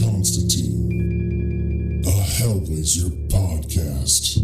Constantine, a Hellblazer podcast.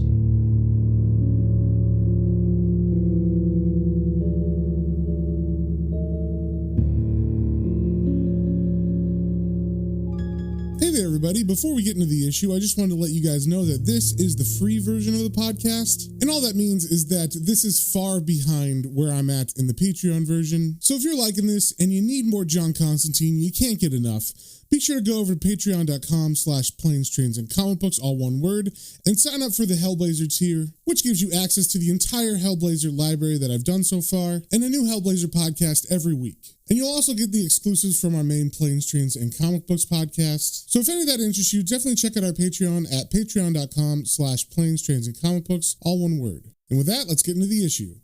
Hey there, everybody. Before we get into the issue, I just wanted to let you guys know that this is the free version of the podcast. And all that means is that this is far behind where I'm at in the Patreon version. So if you're liking this and you need more John Constantine, you can't get enough, be sure to go over to patreon.com/planes, trains, and comic books, all one word, and sign up for the Hellblazer tier, which gives you access to the entire Hellblazer library that I've done so far, and a new Hellblazer podcast every week. And you'll also get the exclusives from our main Planes, Trains, and Comic Books podcast. So if any of that interests you, definitely check out our Patreon at patreon.com/planes, trains, and comic books, all one word. And with that, let's get into the issue.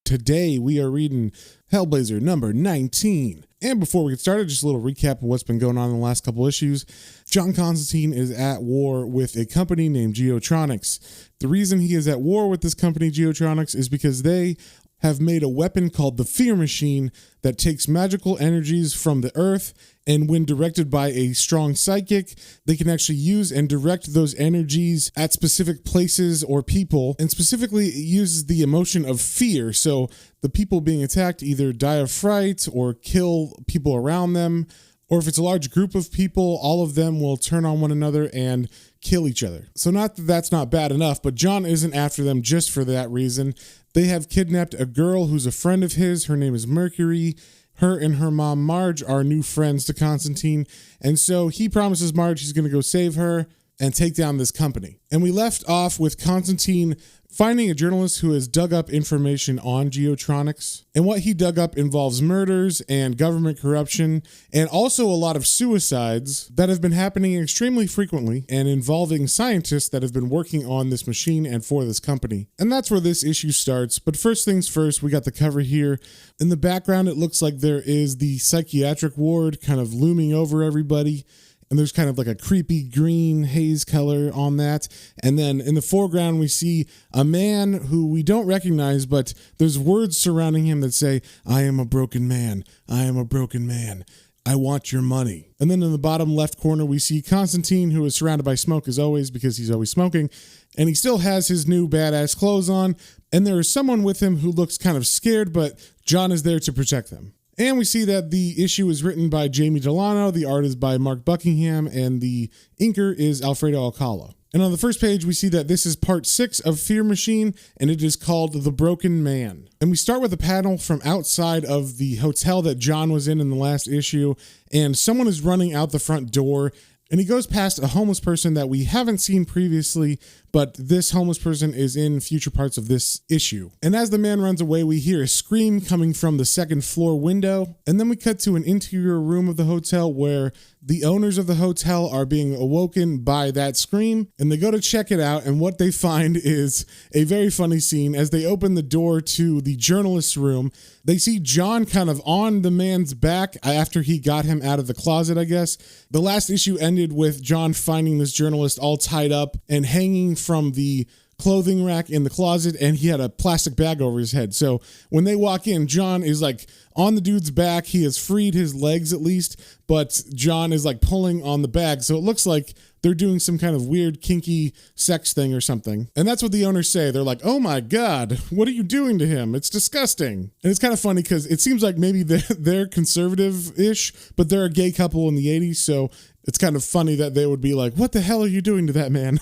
Today, we are reading Hellblazer number 19. And before we get started, just a little recap of what's been going on in the last couple issues. John Constantine is at war with a company named Geotronics. The reason he is at war with this company, Geotronics, is because they have made a weapon called the Fear Machine that takes magical energies from the earth, and when directed by a strong psychic, they can actually use and direct those energies at specific places or people, and specifically it uses the emotion of fear. So the people being attacked either die of fright or kill people around them, or if it's a large group of people, all of them will turn on one another and kill each other. So not that that's not bad enough, but John isn't after them just for that reason. They have kidnapped a girl who's a friend of his. Her name is Mercury. Her and her mom, Marge, are new friends to Constantine. And so he promises Marge he's going to go save her and take down this company. And we left off with Constantine finding a journalist who has dug up information on Geotronics. And what he dug up involves murders and government corruption, and also a lot of suicides that have been happening extremely frequently and involving scientists that have been working on this machine and for this company. And that's where this issue starts. But first things first, we got the cover here. In the background, it looks like there is the psychiatric ward kind of looming over everybody. And there's kind of like a creepy green haze color on that. And then in the foreground, we see a man who we don't recognize, but there's words surrounding him that say, "I am a broken man. I am a broken man. I want your money." And then in the bottom left corner, we see Constantine, who is surrounded by smoke as always, because he's always smoking. And he still has his new badass clothes on. And there is someone with him who looks kind of scared, but John is there to protect them. And we see that the issue is written by Jamie Delano, the art is by Mark Buckingham, and the inker is Alfredo Alcala. And on the first page, we see that this is part 6 of Fear Machine, and it is called The Broken Man. And we start with a panel from outside of the hotel that John was in the last issue, and someone is running out the front door, and he goes past a homeless person that we haven't seen previously, but this homeless person is in future parts of this issue. And as the man runs away, we hear a scream coming from the second floor window. And then we cut to an interior room of the hotel where the owners of the hotel are being awoken by that scream. And they go to check it out. And what they find is a very funny scene. As they open the door to the journalist's room, they see John kind of on the man's back after he got him out of the closet, I guess. The last issue ended with John finding this journalist all tied up and hanging from the clothing rack in the closet, and he had a plastic bag over his head. So when they walk in, John is like on the dude's back. He has freed his legs at least, but John is like pulling on the bag. So it looks like they're doing some kind of weird kinky sex thing or something. And that's what the owners say. They're like, "Oh my God, what are you doing to him? It's disgusting." And it's kind of funny because it seems like maybe they're conservative-ish, but they're a gay couple in the 80s. So it's kind of funny that they would be like, "What the hell are you doing to that man?"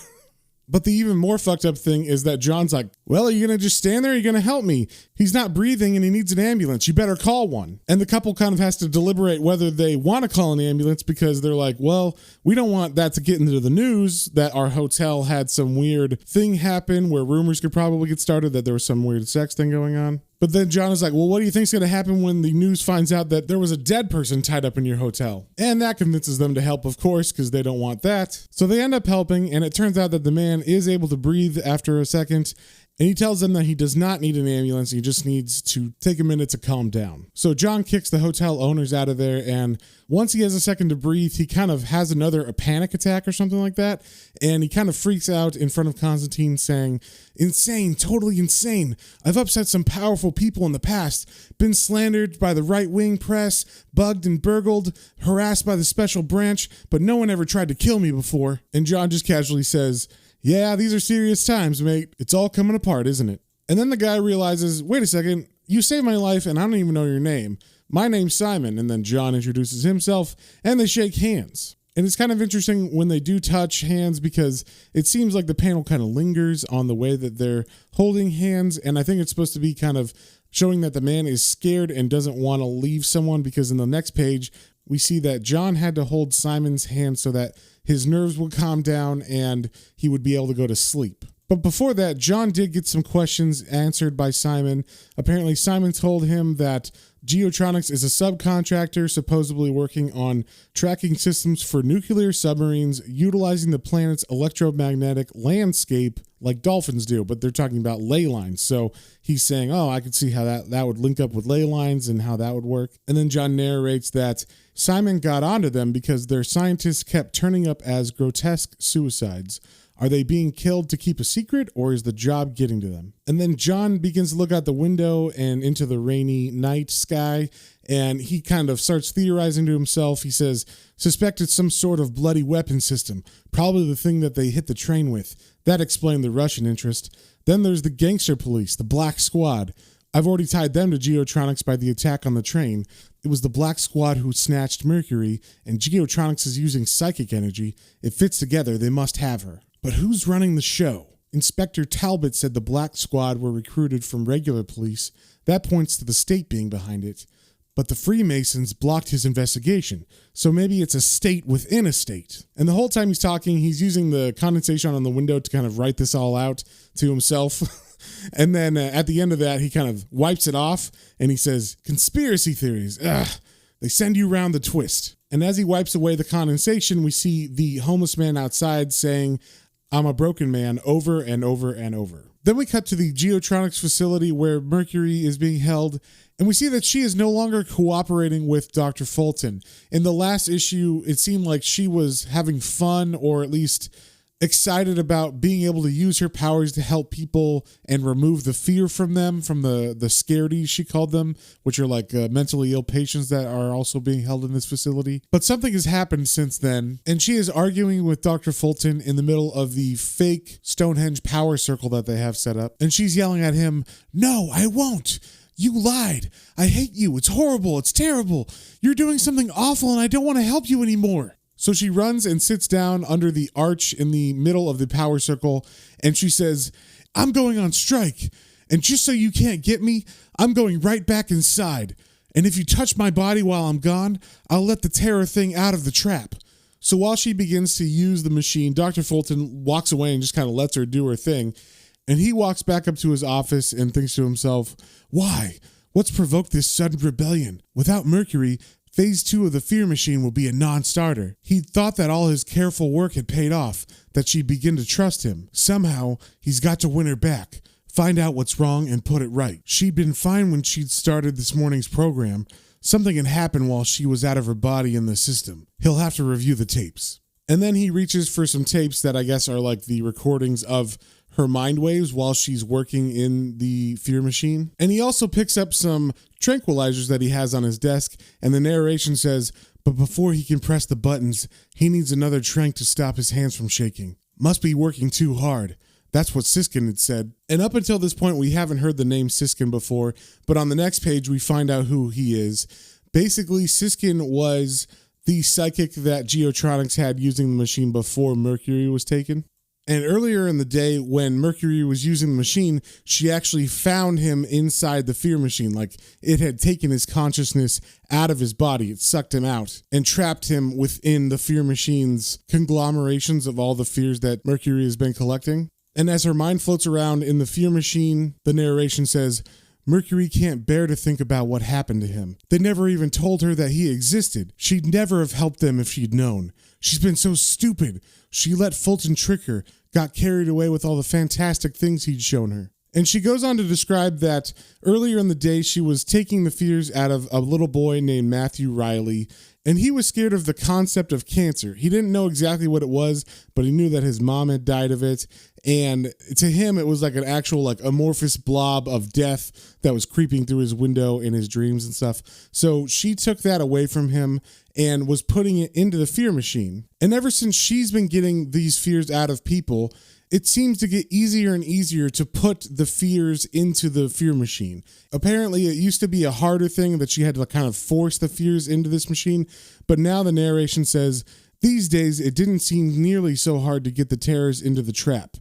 But the even more fucked up thing is that John's like, "Well, are you going to just stand there? Or are you going to help me? He's not breathing and he needs an ambulance. You better call one." And the couple kind of has to deliberate whether they want to call an ambulance because they're like, "Well, we don't want that to get into the news that our hotel had some weird thing happen where rumors could probably get started that there was some weird sex thing going on." But then John is like, "Well, what do you think's going to happen when the news finds out that there was a dead person tied up in your hotel?" And that convinces them to help, of course, because they don't want that. So they end up helping, and it turns out that the man is able to breathe after a second. And he tells them that he does not need an ambulance. He just needs to take a minute to calm down. So John kicks the hotel owners out of there. And once he has a second to breathe, he kind of has a panic attack or something like that. And he kind of freaks out in front of Constantine saying, "Insane, totally insane. I've upset some powerful people in the past, been slandered by the right-wing press, bugged and burgled, harassed by the special branch, but no one ever tried to kill me before." And John just casually says, "Yeah, these are serious times, mate. It's all coming apart, isn't it?" And then the guy realizes, wait a second, you saved my life and I don't even know your name. My name's Simon. And then John introduces himself and they shake hands. And it's kind of interesting when they do touch hands because it seems like the panel kind of lingers on the way that they're holding hands. And I think it's supposed to be kind of showing that the man is scared and doesn't want to leave someone, because in the next page, we see that John had to hold Simon's hand so that his nerves would calm down and he would be able to go to sleep. But before that, John did get some questions answered by Simon. Apparently, Simon told him that Geotronics is a subcontractor supposedly working on tracking systems for nuclear submarines utilizing the planet's electromagnetic landscape like dolphins do, but they're talking about ley lines. So he's saying, oh, I could see how that would link up with ley lines and how that would work. And then John narrates that Simon got onto them because their scientists kept turning up as grotesque suicides. Are they being killed to keep a secret, or is the job getting to them? And then John begins to look out the window and into the rainy night sky, and he kind of starts theorizing to himself. He says, suspect it's some sort of bloody weapon system, probably the thing that they hit the train with. That explained the Russian interest. Then there's the gangster police, the Black Squad. I've already tied them to Geotronics by the attack on the train. It was the Black Squad who snatched Mercury, and Geotronics is using psychic energy. It fits together. They must have her. But who's running the show? Inspector Talbot said the Black Squad were recruited from regular police. That points to the state being behind it. But the Freemasons blocked his investigation, so maybe it's a state within a state. And the whole time he's talking, he's using the condensation on the window to kind of write this all out to himself. And then at the end of that, he kind of wipes it off, and he says, conspiracy theories. Ugh, they send you round the twist. And as he wipes away the condensation, we see the homeless man outside saying, I'm a broken man, over and over and over. Then we cut to the Geotronics facility where Mercury is being held, and we see that she is no longer cooperating with Dr. Fulton. In the last issue, it seemed like she was having fun, or at least excited about being able to use her powers to help people and remove the fear from them, from the scaredies, she called them, which are like mentally ill patients that are also being held in this facility. But something has happened since then, and she is arguing with Dr. Fulton in the middle of the fake Stonehenge power circle that they have set up, and she's yelling at him, "No, I won't. You lied. I hate you. It's horrible. It's terrible. You're doing something awful, and I don't want to help you anymore." So she runs and sits down under the arch in the middle of the power circle, and she says, I'm going on strike, and just so you can't get me, I'm going right back inside. And if you touch my body while I'm gone, I'll let the terror thing out of the trap. So while she begins to use the machine, Dr. Fulton walks away and just kind of lets her do her thing. And he walks back up to his office and thinks to himself, why? What's provoked this sudden rebellion? Without Mercury, Phase 2 of the Fear Machine will be a non-starter. He thought that all his careful work had paid off, that she'd begin to trust him. Somehow, he's got to win her back, find out what's wrong and put it right. She'd been fine when she'd started this morning's program. Something had happened while she was out of her body in the system. He'll have to review the tapes. And then he reaches for some tapes that I guess are like the recordings of her mind waves while she's working in the Fear Machine. And he also picks up some tranquilizers that he has on his desk, and the narration says, but before he can press the buttons, he needs another trank to stop his hands from shaking. Must be working too hard. That's what Siskin had said. And up until this point, we haven't heard the name Siskin before, but on the next page, we find out who he is. Basically, Siskin was the psychic that Geotronics had using the machine before Mercury was taken. And earlier in the day, when Mercury was using the machine, she actually found him inside the Fear Machine. Like, it had taken his consciousness out of his body. It sucked him out and trapped him within the Fear Machine's conglomerations of all the fears that Mercury has been collecting. And as her mind floats around in the Fear Machine, the narration says, Mercury can't bear to think about what happened to him. They never even told her that he existed. She'd never have helped them if she'd known. She's been so stupid. She let Fulton trick her, got carried away with all the fantastic things he'd shown her. And she goes on to describe that earlier in the day, she was taking the fears out of a little boy named Matthew Riley, and he was scared of the concept of cancer. He didn't know exactly what it was, but he knew that his mom had died of it. And to him, it was like an actual like amorphous blob of death that was creeping through his window in his dreams and stuff. So she took that away from him and was putting it into the fear machine. And ever since she's been getting these fears out of people, it seems to get easier and easier to put the fears into the fear machine. Apparently, it used to be a harder thing that she had to kind of force the fears into this machine, but now the narration says, these days, it didn't seem nearly so hard to get the terrors into the trap.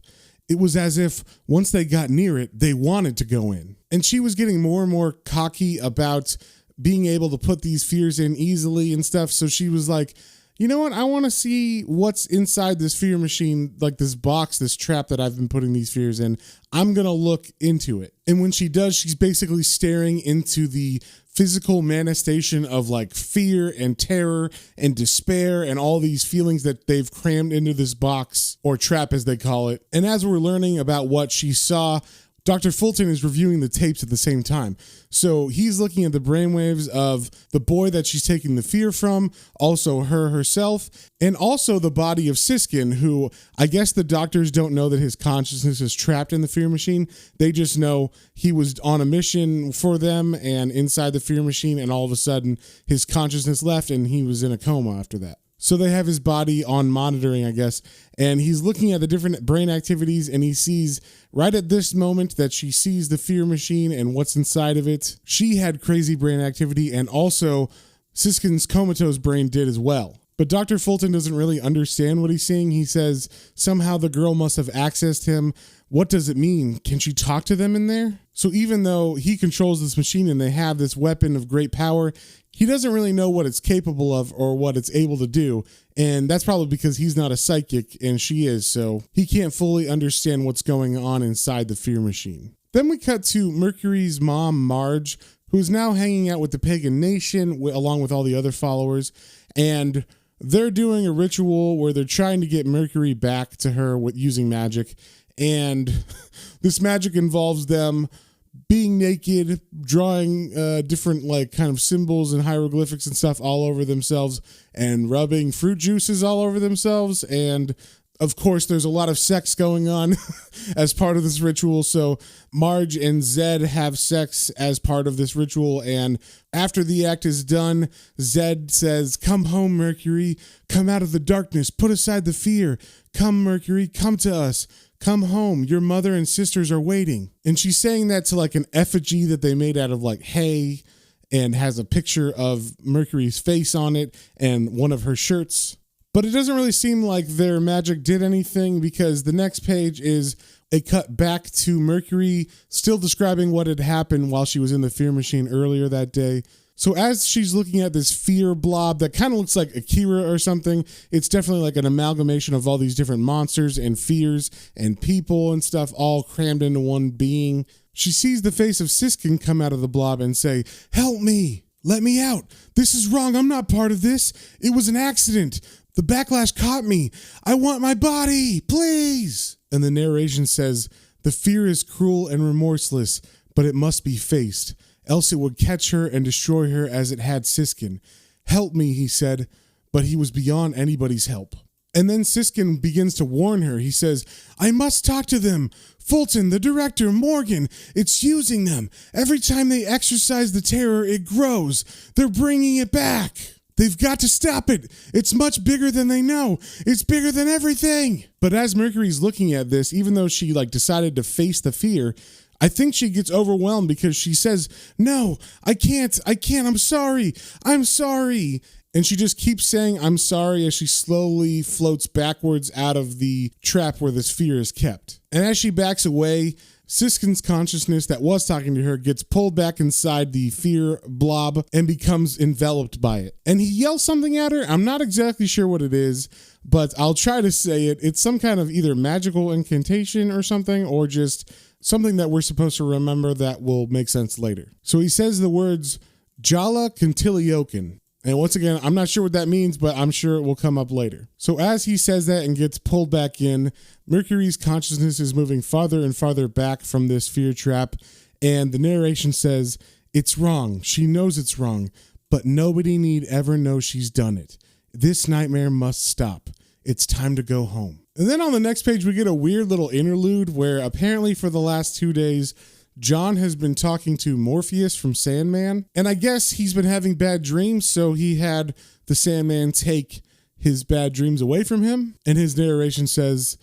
It was as if once they got near it, they wanted to go in. And she was getting more and more cocky about being able to put these fears in easily and stuff, so she was like, you know what? I want to see what's inside this fear machine, like this box, this trap that I've been putting these fears in. I'm going to look into it. And when she does, she's basically staring into the physical manifestation of like fear and terror and despair and all these feelings that they've crammed into this box, or trap as they call it. And as we're learning about what she saw, Dr. Fulton is reviewing the tapes at the same time. So he's looking at the brainwaves of the boy that she's taking the fear from, also her herself, and also the body of Siskin, who I guess the doctors don't know that his consciousness is trapped in the fear machine. They just know he was on a mission for them and inside the fear machine, and all of a sudden his consciousness left and he was in a coma after that. So they have his body on monitoring, I guess, and he's looking at the different brain activities, and he sees right at this moment that she sees the fear machine and what's inside of it. She had crazy brain activity, and also Siskin's comatose brain did as well. But Dr. Fulton doesn't really understand what he's seeing. He says somehow the girl must have accessed him. What does it mean? Can she talk to them in there? So even though he controls this machine and they have this weapon of great power, he doesn't really know what it's capable of or what it's able to do. And that's probably because he's not a psychic and she is, so he can't fully understand what's going on inside the fear machine. Then we cut to Mercury's mom, Marge, who's now hanging out with the pagan nation along with all the other followers. And they're doing a ritual where they're trying to get Mercury back to her with using magic. And this magic involves them being naked, drawing different like kind of symbols and hieroglyphics and stuff all over themselves, and rubbing fruit juices all over themselves. And of course, there's a lot of sex going on as part of this ritual. So Marge and Zed have sex as part of this ritual. And after the act is done, Zed says, "Come home, Mercury. Come out of the darkness. Put aside the fear. Come, Mercury. Come to us. Come home. Your mother and sisters are waiting." And she's saying that to like an effigy that they made out of like hay and has a picture of Mercury's face on it and one of her shirts. But it doesn't really seem like their magic did anything, because the next page is a cut back to Mercury still describing what had happened while she was in the fear machine earlier that day. So as she's looking at this fear blob that kind of looks like Akira or something, it's definitely like an amalgamation of all these different monsters and fears and people and stuff all crammed into one being. She sees the face of Siskin come out of the blob and say, "Help me, let me out. This is wrong. I'm not part of this. It was an accident. The backlash caught me. I want my body, please." And the narration says, "The fear is cruel and remorseless, but it must be faced. Else it would catch her and destroy her as it had Siskin. Help me," he said, but he was beyond anybody's help. And then Siskin begins to warn her. He says, "I must talk to them. Fulton, the director, Morgan, it's using them. Every time they exercise the terror, it grows. They're bringing it back. They've got to stop it. It's much bigger than they know. It's bigger than everything." But as Mercury's looking at this, even though she decided to face the fear, I think she gets overwhelmed because she says, "No, I can't, I'm sorry. And she just keeps saying, "I'm sorry," as she slowly floats backwards out of the trap where this fear is kept. And as she backs away, Siskin's consciousness that was talking to her gets pulled back inside the fear blob and becomes enveloped by it. And he yells something at her. I'm not exactly sure what it is, but I'll try to say it. It's some kind of either magical incantation or something, or just something that we're supposed to remember that will make sense later. So he says the words, "Jala Cantiliokin." And once again, I'm not sure what that means, but I'm sure it will come up later. So as he says that and gets pulled back in, Mercury's consciousness is moving farther and farther back from this fear trap. And the narration says, it's wrong. She knows it's wrong, but nobody need ever know she's done it. This nightmare must stop. It's time to go home. And then on the next page, we get a weird little interlude where apparently for the last 2 days, John has been talking to Morpheus from Sandman. And I guess he's been having bad dreams, so he had the Sandman take his bad dreams away from him. And his narration says,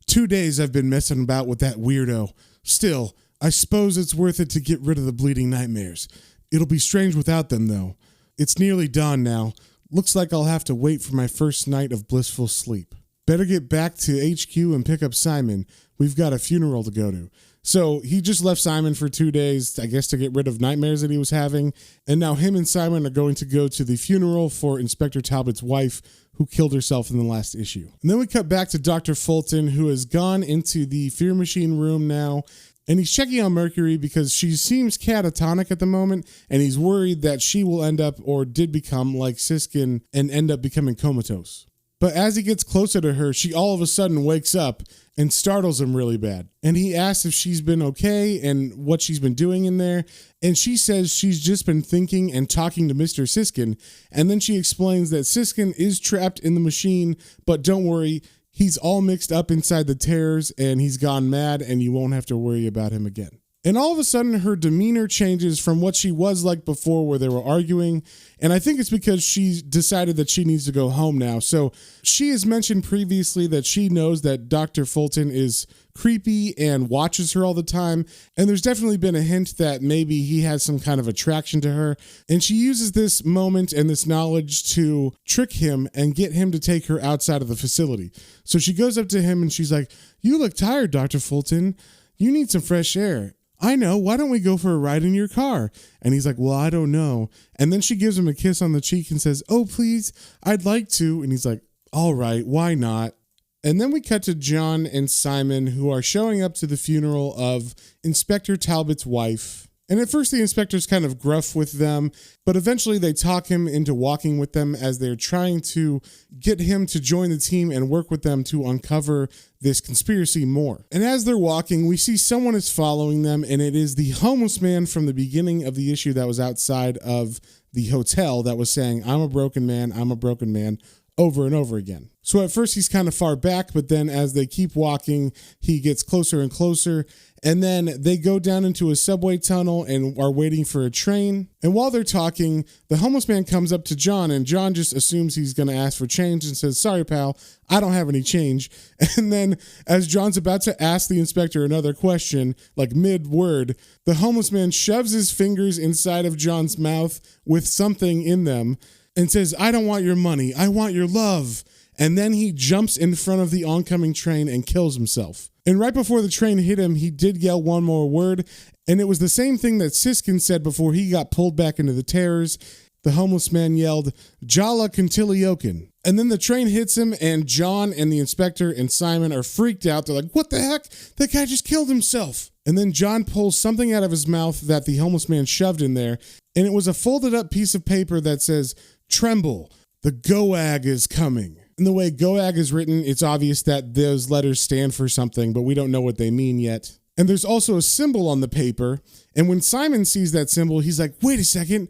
2 days I've been messing about with that weirdo. Still, I suppose it's worth it to get rid of the bleeding nightmares. It'll be strange without them, though. It's nearly dawn now. Looks like I'll have to wait for my first night of blissful sleep. Better get back to HQ and pick up Simon. We've got a funeral to go to. So he just left Simon for 2 days, I guess to get rid of nightmares that he was having. And now him and Simon are going to go to the funeral for Inspector Talbot's wife, who killed herself in the last issue. And then we cut back to Dr. Fulton, who has gone into the Fear Machine room now. And he's checking on Mercury because she seems catatonic at the moment, and he's worried that she will end up, or did become, like Siskin and end up becoming comatose. But as he gets closer to her, she all of a sudden wakes up and startles him really bad. And he asks if she's been okay and what she's been doing in there. And she says she's just been thinking and talking to Mr. Siskin. And then she explains that Siskin is trapped in the machine, but don't worry, he's all mixed up inside the terrors and he's gone mad and you won't have to worry about him again. And all of a sudden her demeanor changes from what she was like before where they were arguing. And I think it's because she decided that she needs to go home now. So she has mentioned previously that she knows that Dr. Fulton is creepy and watches her all the time. And there's definitely been a hint that maybe he has some kind of attraction to her. And she uses this moment and this knowledge to trick him and get him to take her outside of the facility. So she goes up to him and she's like, "You look tired, Dr. Fulton. You need some fresh air." "I know. Why don't we go for a ride in your car?" And he's like, "Well, I don't know." And then she gives him a kiss on the cheek and says, "Oh, please, I'd like to." And he's like, "All right, why not?" And then we cut to John and Simon, who are showing up to the funeral of Inspector Talbot's wife. And at first the inspector's kind of gruff with them, but eventually they talk him into walking with them as they're trying to get him to join the team and work with them to uncover this conspiracy more. And as they're walking, we see someone is following them, and it is the homeless man from the beginning of the issue that was outside of the hotel that was saying, I'm a broken man, over and over again. So at first he's kind of far back, but then as they keep walking, he gets closer and closer. And then they go down into a subway tunnel and are waiting for a train. And while they're talking, the homeless man comes up to John, and John just assumes he's going to ask for change and says, "Sorry, pal, I don't have any change." And then as John's about to ask the inspector another question, like mid-word, the homeless man shoves his fingers inside of John's mouth with something in them and says, "I don't want your money, I want your love." And then he jumps in front of the oncoming train and kills himself. And right before the train hit him, he did yell one more word, and it was the same thing that Siskin said before he got pulled back into the terrors. The homeless man yelled, "Jala Kantiliokin." And then the train hits him, and John and the inspector and Simon are freaked out. They're like, "What the heck? That guy just killed himself." And then John pulls something out of his mouth that the homeless man shoved in there, and it was a folded up piece of paper that says, "Tremble, the GOAG is coming." And the way GOAG is written, it's obvious that those letters stand for something, but we don't know what they mean yet. And there's also a symbol on the paper. And when Simon sees that symbol, he's like, "Wait a second,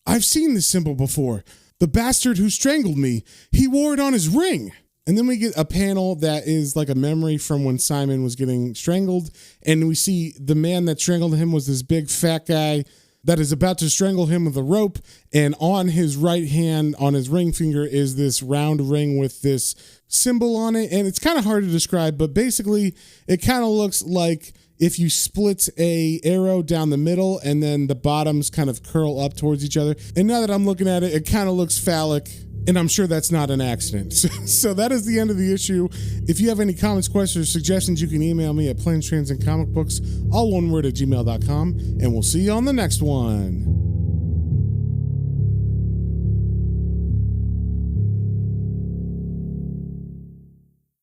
I've seen this symbol before. The bastard who strangled me, he wore it on his ring." And then we get a panel that is like a memory from when Simon was getting strangled. And we see the man that strangled him was this big fat guy that is about to strangle him with a rope, and on his right hand, on his ring finger, is this round ring with this symbol on it, and it's kind of hard to describe, but basically, it kind of looks like if you split a arrow down the middle, and then the bottoms kind of curl up towards each other, and now that I'm looking at it, it kind of looks phallic, and I'm sure that's not an accident. So that is the end of the issue. If you have any comments, questions, or suggestions, you can email me at planestransandcomicbooks, all one word, at gmail.com, and we'll see you on the next one.